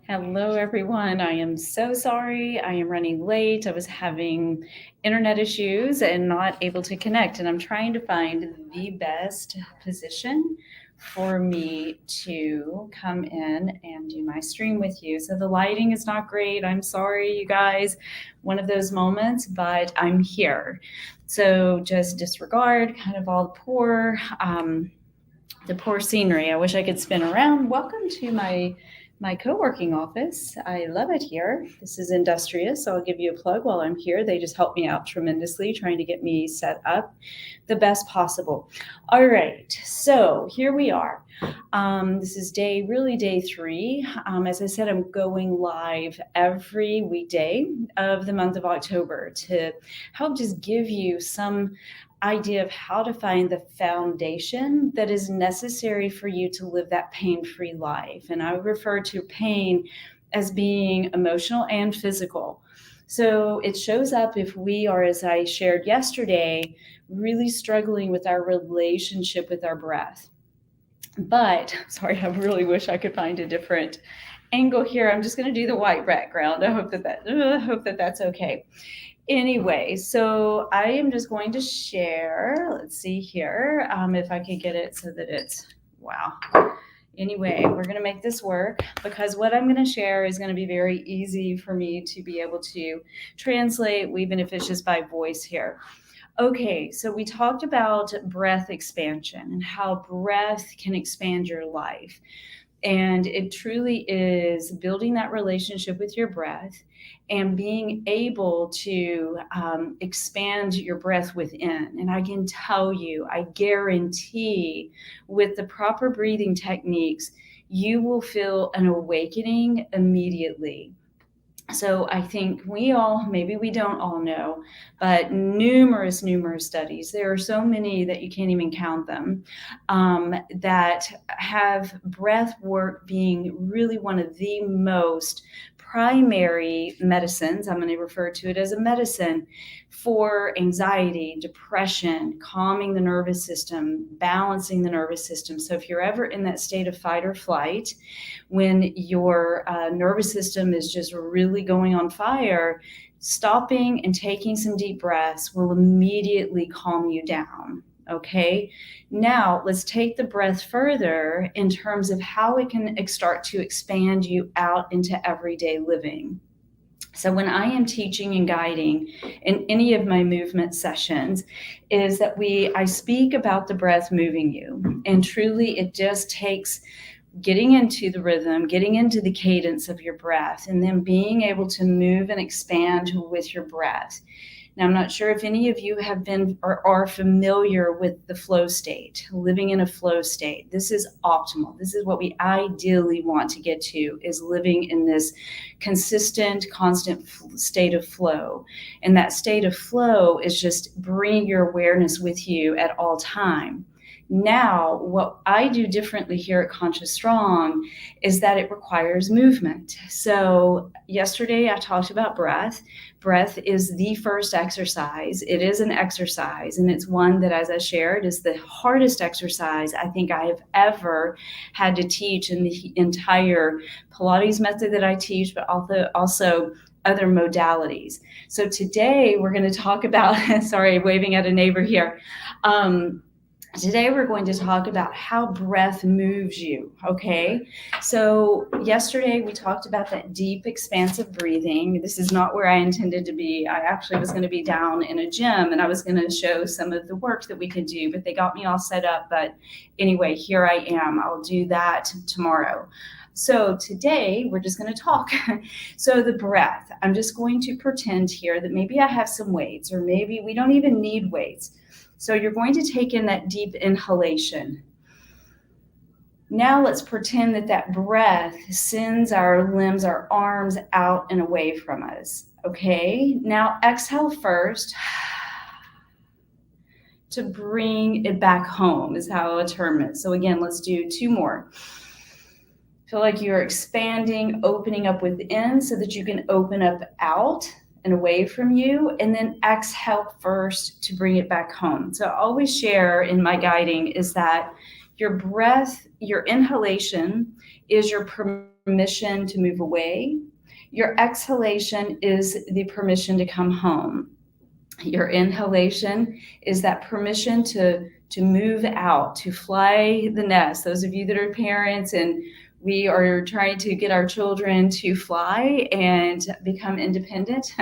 Hello, everyone. I am so sorry. I am running late. I was having internet issues and not able to connect, and I'm trying to find the best position for me to come in and do my stream with you. So the lighting is not great. I'm sorry, you guys. One of those moments, but I'm here. So just disregard kind of all the poor scenery. I wish I could spin around. Welcome to my co-working office. I love it here. This is Industrious, so I'll give you a plug while I'm here. They just help me out tremendously trying to get me set up the best possible. All right, so here we are. This is day 3. As I said, I'm going live every weekday of the month of October to help just give you some idea of how to find the foundation that is necessary for you to live that pain-free life. And I refer to pain as being emotional and physical. So it shows up if we are, as I shared yesterday, really struggling with our relationship with our breath. But, sorry, I really wish I could find a different angle here. I'm just going to do the white background. I hope that that's okay. Anyway, so I am just going to share. Let's see here if I can get it so that it's, wow. Anyway, we're going to make this work because what I'm going to share is going to be very easy for me to be able to translate, even if it's just by voice here. Okay, so we talked about breath expansion and how breath can expand your life. And it truly is building that relationship with your breath and being able to expand your breath within. And I can tell you, I guarantee with the proper breathing techniques, you will feel an awakening immediately. So I think maybe we don't all know, but numerous studies, there are so many that you can't even count them, that have breath work being really one of the most primary medicines. I'm going to refer to it as a medicine for anxiety, depression, calming the nervous system, balancing the nervous system. So if you're ever in that state of fight or flight, when your nervous system is just really going on fire, stopping and taking some deep breaths will immediately calm you down. Okay, now let's take the breath further in terms of how it can start to expand you out into everyday living. So when I am teaching and guiding in any of my movement sessions, is that I speak about the breath moving you, and truly it just takes getting into the rhythm, getting into the cadence of your breath, and then being able to move and expand with your breath. Now, I'm not sure if any of you have been or are familiar with the flow state, living in a flow state. This is optimal. This is what we ideally want to get to, is living in this consistent, constant state of flow. And that state of flow is just bringing your awareness with you at all time. Now, what I do differently here at Conscious Strong is that it requires movement. So yesterday I talked about breath. Breath is the first exercise. It is an exercise, and it's one that, as I shared, is the hardest exercise I think I have ever had to teach in the entire Pilates method that I teach, but also other modalities. So today we're going to talk about, sorry, waving at a neighbor here. Today we're going to talk about how breath moves you, okay? So yesterday we talked about that deep, expansive breathing. This is not where I intended to be. I actually was going to be down in a gym, and I was going to show some of the work that we could do, but they got me all set up. But anyway, here I am. I'll do that tomorrow. So today we're just going to talk. So the breath, I'm just going to pretend here that maybe I have some weights, or maybe we don't even need weights. So you're going to take in that deep inhalation. Now let's pretend that breath sends our limbs, our arms out and away from us. Okay, now exhale first to bring it back home is how I term it. So again, let's do 2 more. Feel like you're expanding, opening up within so that you can open up out and away from you, and then exhale first to bring it back home. So I always share in my guiding is that your breath, your inhalation is your permission permission to move away. Your exhalation is the permission to come home. Your inhalation is that permission to move out, to fly the nest. Those of you that are parents and we are trying to get our children to fly and become independent.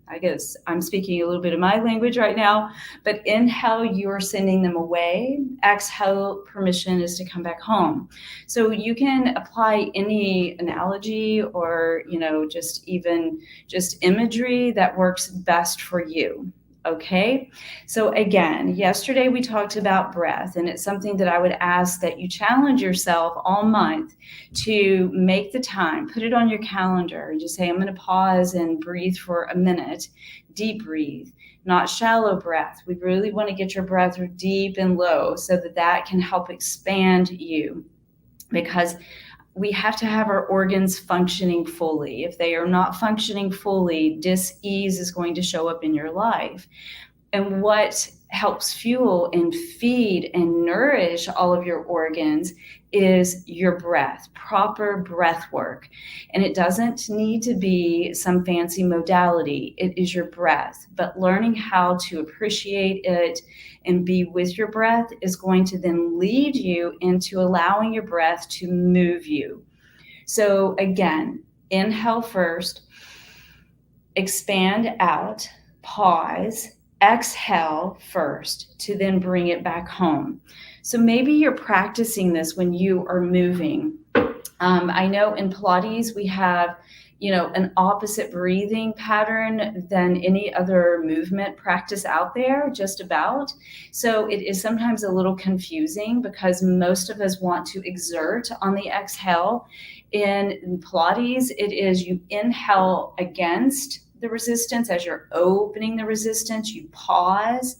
I guess I'm speaking a little bit of my language right now, but inhale, you're sending them away. Exhale, permission is to come back home. So you can apply any analogy or, just imagery that works best for you. Okay. So again, yesterday we talked about breath, and it's something that I would ask that you challenge yourself all month to make the time, put it on your calendar and just say, I'm going to pause and breathe for a minute. Deep breathe, not shallow breath. We really want to get your breath deep and low so that can help expand you, because we have to have our organs functioning fully. If they are not functioning fully, dis-ease is going to show up in your life. And what helps fuel and feed and nourish all of your organs is your breath, proper breath work. And it doesn't need to be some fancy modality. It is your breath. But learning how to appreciate it and be with your breath is going to then lead you into allowing your breath to move you. So again, inhale first, expand out, pause, exhale first to then bring it back home. So maybe you're practicing this when you are moving. I know in Pilates we have, an opposite breathing pattern than any other movement practice out there, just about. So it is sometimes a little confusing because most of us want to exert on the exhale. In Pilates, it is you inhale against the resistance. As you're opening the resistance, you pause.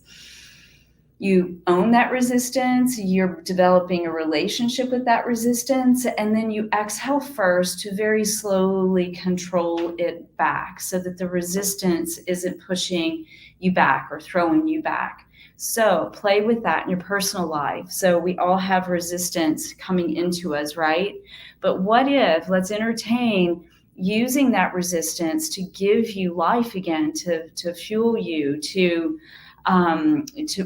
You own that resistance, you're developing a relationship with that resistance, and then you exhale first to very slowly control it back so that the resistance isn't pushing you back or throwing you back. So play with that in your personal life. So we all have resistance coming into us, right? But what if, let's entertain using that resistance to give you life again, to fuel you, to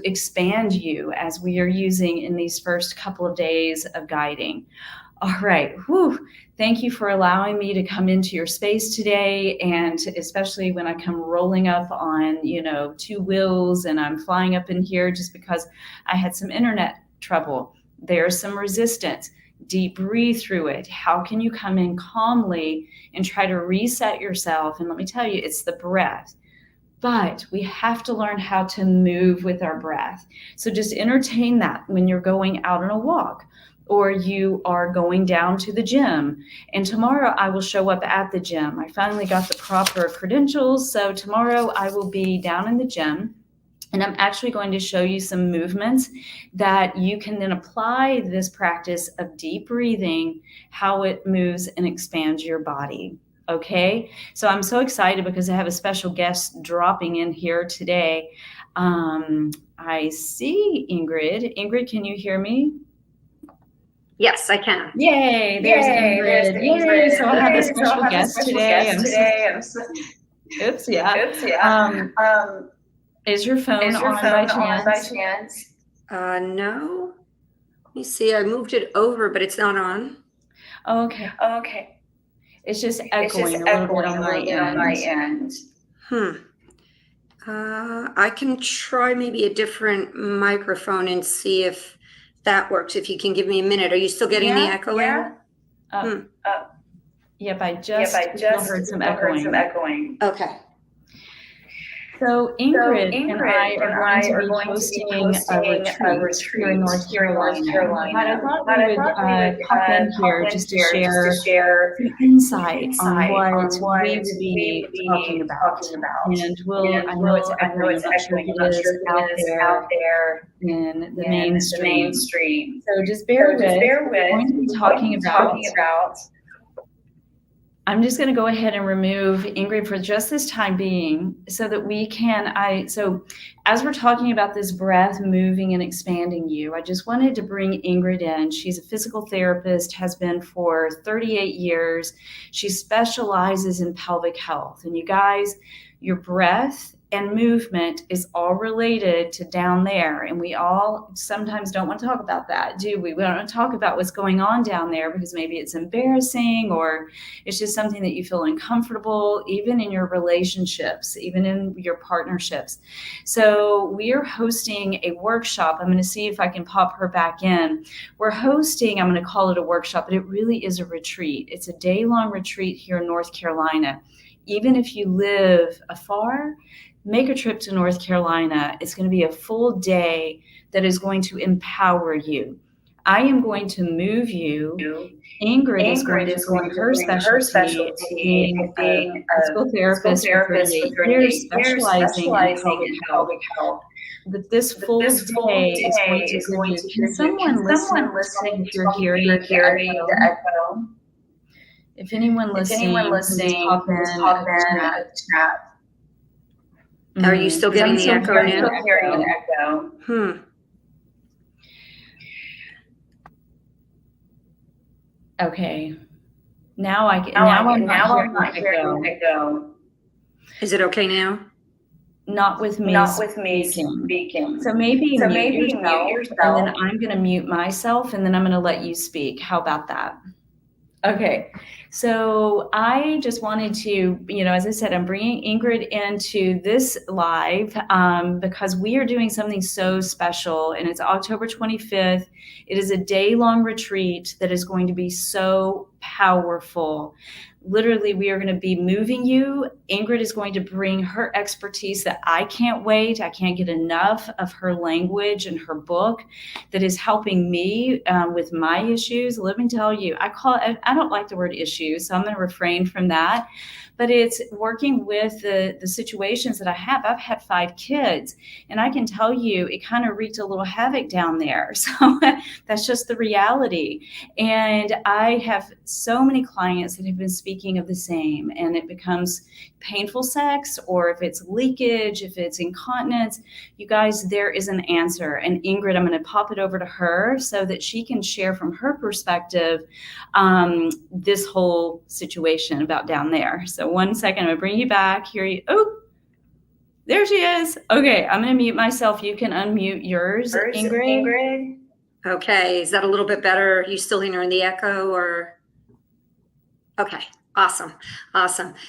expand you, as we are using in these first couple of days of guiding. All right. Whew. Thank you for allowing me to come into your space today. And especially when I come rolling up on, two wheels and I'm flying up in here just because I had some internet trouble. There's some resistance. Deep breathe through it. How can you come in calmly and try to reset yourself? And let me tell you, it's the breath. But we have to learn how to move with our breath. So just entertain that when you're going out on a walk or you are going down to the gym. And tomorrow I will show up at the gym. I finally got the proper credentials. So tomorrow I will be down in the gym. And I'm actually going to show you some movements that you can then apply this practice of deep breathing, how it moves and expands your body. Okay, so I'm so excited because I have a special guest dropping in here today. I see Ingrid. Ingrid, can you hear me? Yes, I can. Yay, there's Ingrid. Yay, so I have a special guest today. Oops, yeah. Is your phone on by chance? No. Let me see. I moved it over, but it's not on. Okay. It's just echoing a little bit on my end. I can try maybe a different microphone and see if that works. If you can give me a minute. Are you still getting the echoing? Yeah. Yep, I just heard some echoing. Okay. So Ingrid and I are going to be hosting a retreat here in North Carolina. But I thought we would pop in here just to share some insight on what we will be talking about. And I know it's echoing, I'm not sure if it is out there in the mainstream. So just bear with. We're going to be talking about I'm just going to go ahead and remove Ingrid for just this time being so that we can, so as we're talking about this breath moving and expanding you, I just wanted to bring Ingrid in. She's a physical therapist, has been for 38 years. She specializes in pelvic health. And you guys, your breath and movement is all related to down there. And we all sometimes don't want to talk about that, do we? We don't want to talk about what's going on down there because maybe it's embarrassing or it's just something that you feel uncomfortable, even in your relationships, even in your partnerships. So we are hosting a workshop. I'm going to see if I can pop her back in. We're hosting, I'm going to call it a workshop, but it really is a retreat. It's a day-long retreat here in North Carolina. Even if you live afar, make a trip to North Carolina. It's going to be a full day that is going to empower you. I am going to move you. Ingrid is going to bring her specialty of being a physical therapist for 38 years, specializing in pelvic health. But this full day is going to give you, can someone listening if you're hearing the echo? If anyone listening, just pop in the chat. Are you still getting the echo now? Okay. Now I'm not hearing the echo. Is it okay now? Not with me speaking. So maybe mute yourself, and then I'm going to mute myself, and then I'm going to let you speak. How about that? Okay, so I just wanted to, as I said, I'm bringing Ingrid into this live because we are doing something so special, and it's October 25th. It is a day-long retreat that is going to be so powerful. Literally, we are going to be moving you. Ingrid is going to bring her expertise that I can't wait. I can't get enough of her language and her book that is helping me with my issues. Let me tell you, I don't like the word issues, so I'm going to refrain from that. But it's working with the situations that I have. I've had 5 kids, and I can tell you it kind of wreaked a little havoc down there. So that's just the reality. And I have so many clients that have been speaking of the same, and it becomes painful sex, or if it's leakage, if it's incontinence. You guys, there is an answer. And Ingrid, I'm going to pop it over to her so that she can share from her perspective this whole situation about down there. So 1 second, I'm going to bring you back. There she is. Okay, I'm going to mute myself. You can unmute yours, Ingrid. Okay, is that a little bit better? You still hearing the echo or? Okay. Awesome.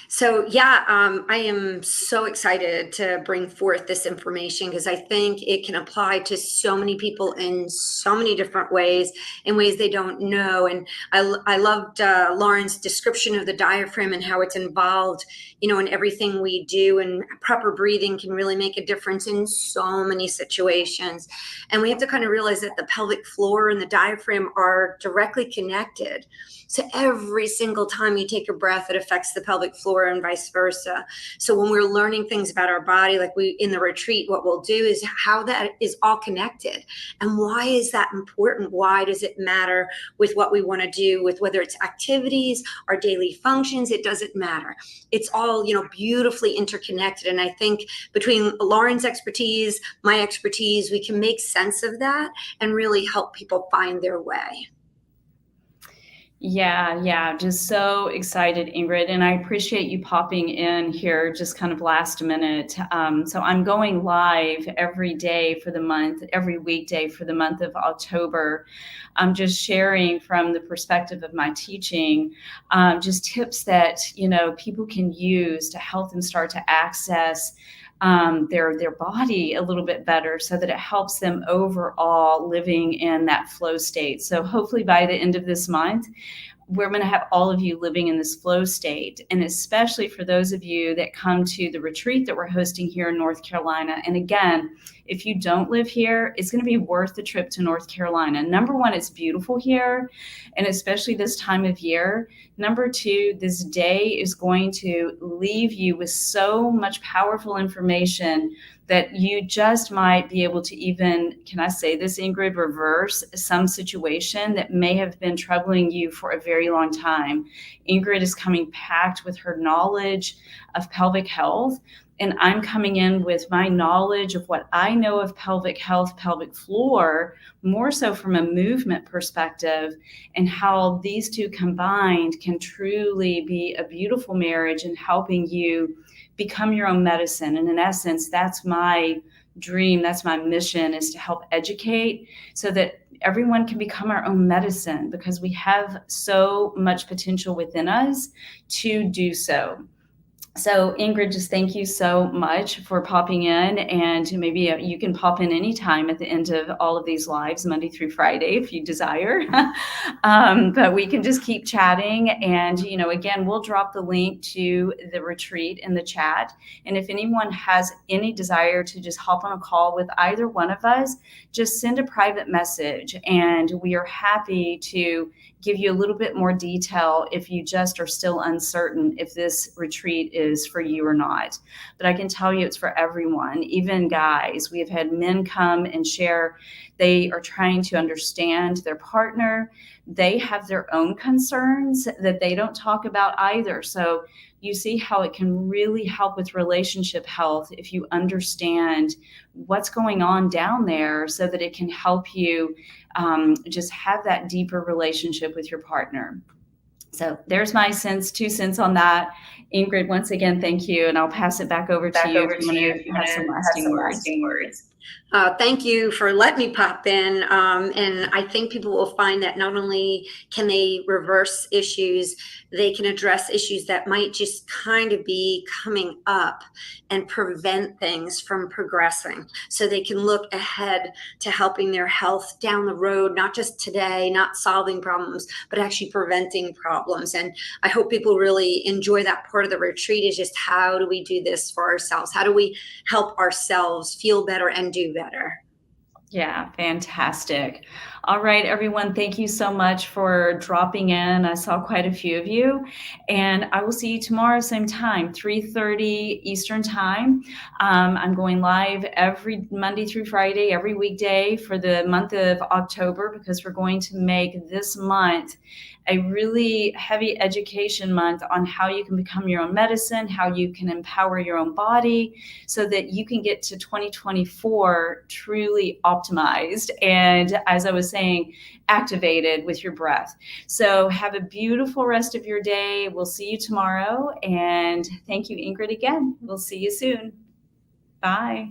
So I am so excited to bring forth this information because I think it can apply to so many people in so many different ways, in ways they don't know. And I loved Lauren's description of the diaphragm and how it's involved, in everything we do, and proper breathing can really make a difference in so many situations. And we have to kind of realize that the pelvic floor and the diaphragm are directly connected. So every single time you take a breath, it affects the pelvic floor and vice versa. So when we're learning things about our body, like in the retreat, what we'll do is how that is all connected. And why is that important? Why does it matter with what we want to do, with whether it's activities, our daily functions? It doesn't matter. It's all, beautifully interconnected. And I think between Lauren's expertise, my expertise, we can make sense of that and really help people find their way. Yeah, just so excited, Ingrid, and I appreciate you popping in here just kind of last minute. So I'm going live every day for the month, every weekday for the month of October. I'm just sharing from the perspective of my teaching, just tips that, people can use to help them start to access their body a little bit better so that it helps them overall living in that flow state. So hopefully by the end of this month, we're going to have all of you living in this flow state. And especially for those of you that come to the retreat that we're hosting here in North Carolina. And again, if you don't live here, it's going to be worth the trip to North Carolina. Number one, it's beautiful here, and especially this time of year. Number two, this day is going to leave you with so much powerful information that you just might be able to even, can I say this, Ingrid, reverse some situation that may have been troubling you for a very long time. Ingrid is coming packed with her knowledge of pelvic health, and I'm coming in with my knowledge of what I know of pelvic health, pelvic floor, more so from a movement perspective, and how these two combined can truly be a beautiful marriage in helping you become your own medicine. And in essence, that's my dream, that's my mission, is to help educate so that everyone can become our own medicine, because we have so much potential within us to do so. So Ingrid, just thank you so much for popping in, and maybe you can pop in anytime at the end of all of these lives, Monday through Friday, if you desire. But we can just keep chatting. And, again, we'll drop the link to the retreat in the chat. And if anyone has any desire to just hop on a call with either one of us, just send a private message, and we are happy to give you a little bit more detail if you just are still uncertain if this retreat is for you or not. But I can tell you it's for everyone, even guys. We have had men come and share. They are trying to understand their partner. They have their own concerns that they don't talk about either. So you see how it can really help with relationship health if you understand what's going on down there, so that it can help you just have that deeper relationship with your partner. So there's my 2 cents on that. Ingrid, once again, thank you. And I'll pass it back over to you if you want to have some lasting words. Thank you for letting me pop in. And I think people will find that not only can they reverse issues, they can address issues that might just kind of be coming up and prevent things from progressing. So they can look ahead to helping their health down the road, not just today, not solving problems, but actually preventing problems. And I hope people really enjoy that part of the retreat, is just how do we do this for ourselves? How do we help ourselves feel better and do better? Yeah, fantastic. All right, everyone, thank you so much for dropping in. I saw quite a few of you, and I will see you tomorrow, same time, 3:30 Eastern time. I'm going live every Monday through Friday, every weekday for the month of October, because we're going to make this month a really heavy education month on how you can become your own medicine, how you can empower your own body, so that you can get to 2024 truly optimized and, as I was saying, activated with your breath. So have a beautiful rest of your day. We'll see you tomorrow. And thank you, Ingrid, again. We'll see you soon. Bye.